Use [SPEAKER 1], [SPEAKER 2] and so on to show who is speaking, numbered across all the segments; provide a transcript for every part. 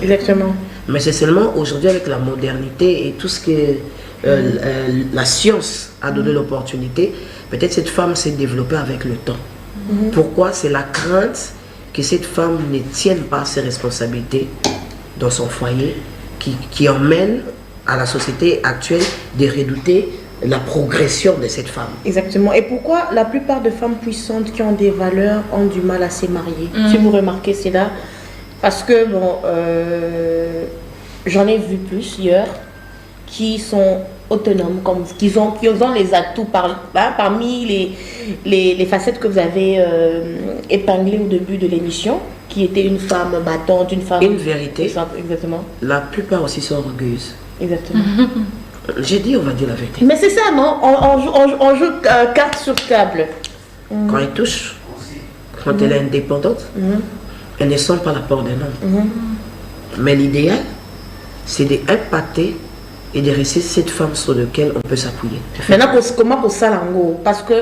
[SPEAKER 1] Exactement.
[SPEAKER 2] Mais c'est seulement aujourd'hui avec la modernité et tout ce que la science a donné l'opportunité, peut-être cette femme s'est développée avec le temps. Pourquoi? C'est la crainte que cette femme ne tienne pas ses responsabilités dans son foyer qui emmène à la société actuelle de redouter la progression de cette femme.
[SPEAKER 1] Exactement. Et pourquoi la plupart de femmes puissantes qui ont des valeurs ont du mal à se marier? Si vous remarquez, c'est là. Parce que, bon, j'en ai vu plusieurs qui sont autonomes, comme, qui ont les atouts parmi les facettes que vous avez épinglées au début de l'émission, qui était une femme battante, une femme...
[SPEAKER 2] Une vérité.
[SPEAKER 1] Exactement.
[SPEAKER 2] La plupart aussi sont orgueilleuses.
[SPEAKER 1] Exactement.
[SPEAKER 2] J'ai dit, on va dire la vérité.
[SPEAKER 1] Mais c'est ça, non? On joue carte sur table.
[SPEAKER 2] Quand elle touche, quand elle est indépendante, elle ne sent pas la porte d'un homme. Mais l'idéal, c'est d'impacter et de rester cette femme sur laquelle on peut s'appuyer.
[SPEAKER 1] Maintenant, comment pour ça, Lango? Parce que,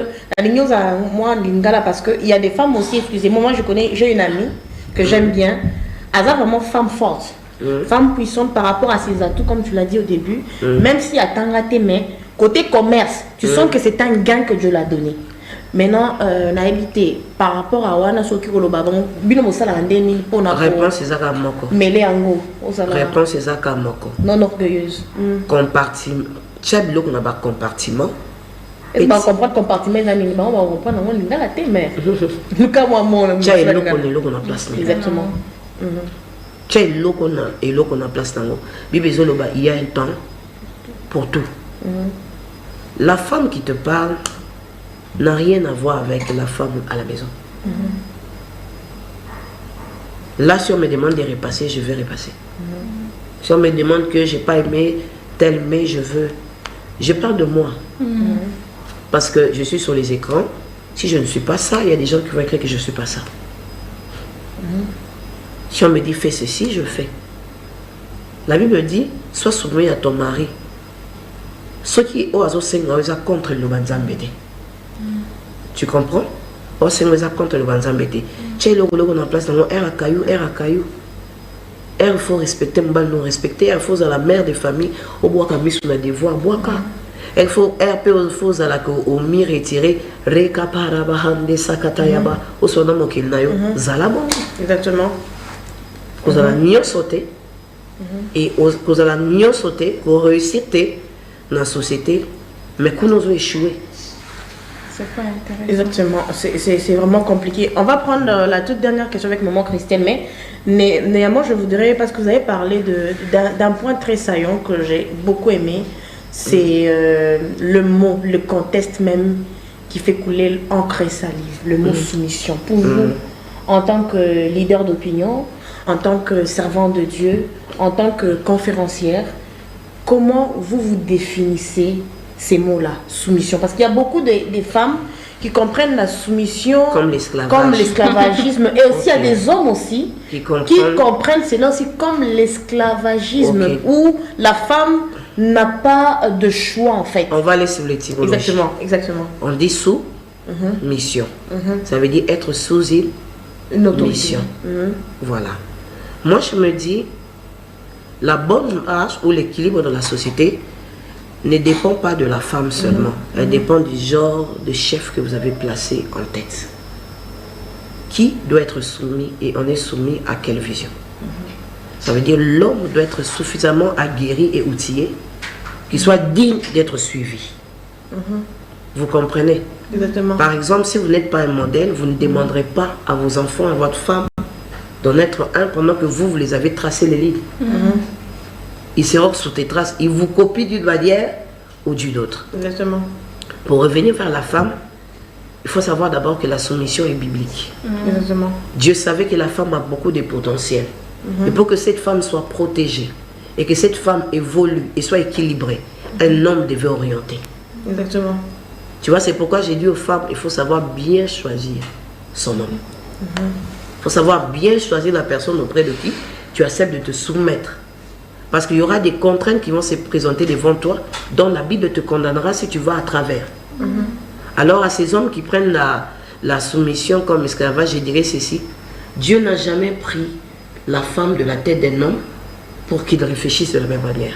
[SPEAKER 1] moi, Lingala, parce qu'il y a des femmes aussi, excusez-moi, moi je connais, j'ai une amie que j'aime bien, elle a vraiment femme forte, femme puissante par rapport à ses atouts, comme tu l'as dit au début, même si elle t'a raté, mais côté commerce, tu sens que c'est un gain que Dieu l'a donné. Maintenant, naïveté par rapport à Wana Soki Kolobabon, Bino Sala Andeni, pour n'a
[SPEAKER 2] Réponse c'est Zaka Moko.
[SPEAKER 1] Mêlé Ango.
[SPEAKER 2] Réponse c'est Zaka Moko.
[SPEAKER 1] Non orgueilleuse.
[SPEAKER 2] Compartiment. Tchad l'eau qu'on a pas compartiment.
[SPEAKER 1] Et pas comprendre compartiment dans les on va comprendre on linga la mais nous comme moi
[SPEAKER 2] Tchad l'eau qu'on a place.
[SPEAKER 1] Exactement.
[SPEAKER 2] Tchad l'eau qu'on a et l'eau qu'on a place dans l'eau. Bibezoloba il y a un temps pour tout. La femme qui te parle n'a rien à voir avec la femme à la maison. Là, si on me demande de repasser, je vais repasser. Si on me demande que je n'ai pas aimé tel, mais je veux. Je parle de moi. Parce que je suis sur les écrans. Si je ne suis pas ça, il y a des gens qui vont écrire que je ne suis pas ça. Si on me dit fais ceci, je fais. La Bible dit sois soumis à ton mari. Ceux qui ont contre le banzambédé. Tu comprends? Oh, c'est nous contre le banzambété. Tu es le logo en place dans mon air à caillou, air à caillou. Il faut respecter, nous respecter. Il faut à la mère de famille, au bois comme sur le devoir, bois car. Il faut à la au mi retiré, récapara bahande sakatayaba, au son nom qu'il n'a eu, zalabon.
[SPEAKER 1] Exactement.
[SPEAKER 2] Vous allez mieux sauter. Et vous allez mieux sauter pour réussir dans la société, mais qu'on nous a échoué.
[SPEAKER 1] C'est pas intéressant. Exactement, c'est vraiment compliqué. On va prendre la toute dernière question avec maman Christelle, mais néanmoins je voudrais, parce que vous avez parlé d'un point très saillant que j'ai beaucoup aimé, c'est le mot, le contexte même qui fait couler l'encre et salive, le mot soumission. Pour vous, en tant que leader d'opinion, en tant que servant de Dieu, en tant que conférencière, comment vous vous définissez ces mots-là, soumission? Parce qu'il y a beaucoup de femmes qui comprennent la soumission comme l'esclavagisme. Et aussi, il y a des hommes aussi qui comprennent cela aussi comme l'esclavagisme, où la femme n'a pas de choix en fait.
[SPEAKER 2] On va aller sur l'étymologie.
[SPEAKER 1] Exactement.
[SPEAKER 2] On dit sous mission. Ça veut dire être sous une mission. Voilà. Moi, je me dis, la bonne marche ou l'équilibre dans la société ne dépend pas de la femme seulement. Elle dépend du genre de chef que vous avez placé en tête. Qui doit être soumis et on est soumis à quelle vision? Ça veut dire l'homme doit être suffisamment aguerri et outillé, qu'il soit digne d'être suivi. Vous comprenez?
[SPEAKER 1] Exactement.
[SPEAKER 2] Par exemple, si vous n'êtes pas un modèle, vous ne demanderez pas à vos enfants, à votre femme, d'en être un pendant que vous les avez tracé les lignes. Ils seront sous tes traces, ils vous copient d'une manière ou d'une autre.
[SPEAKER 1] Exactement.
[SPEAKER 2] Pour revenir vers la femme, il faut savoir d'abord que la soumission est biblique.
[SPEAKER 1] Exactement.
[SPEAKER 2] Dieu savait que la femme a beaucoup de potentiel. Et pour que cette femme soit protégée et que cette femme évolue et soit équilibrée, un homme devait orienter.
[SPEAKER 1] Exactement.
[SPEAKER 2] Tu vois, c'est pourquoi j'ai dit aux femmes, il faut savoir bien choisir son homme. Il faut savoir bien choisir la personne auprès de qui tu acceptes de te soumettre. Parce qu'il y aura des contraintes qui vont se présenter devant toi, dont la Bible te condamnera si tu vas à travers. Alors à ces hommes qui prennent la soumission comme esclavage, je dirais ceci: Dieu n'a jamais pris la femme de la tête d'un homme pour qu'il réfléchisse de la même manière.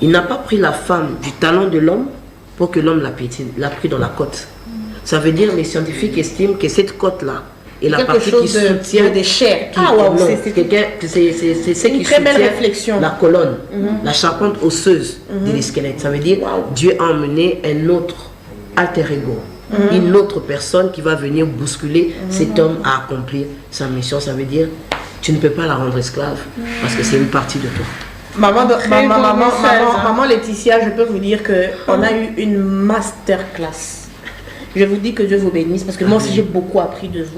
[SPEAKER 2] Il n'a pas pris la femme du talent de l'homme pour que l'homme la piétine. Il l'a pris dans la côte. Ça veut dire les scientifiques estiment que cette côte-là est la partie qui soutient
[SPEAKER 1] des chairs.
[SPEAKER 2] C'est ce qui soutient la colonne, la charpente osseuse de squelette. Ça veut dire Dieu a emmené un autre alter ego, une autre personne qui va venir bousculer cet homme à accomplir sa mission. Ça veut dire tu ne peux pas la rendre esclave parce que c'est une partie de toi.
[SPEAKER 1] Maman Laetitia, je peux vous dire qu'on a eu une masterclass. Je vous dis que Dieu vous bénisse parce que moi aussi j'ai beaucoup appris de vous.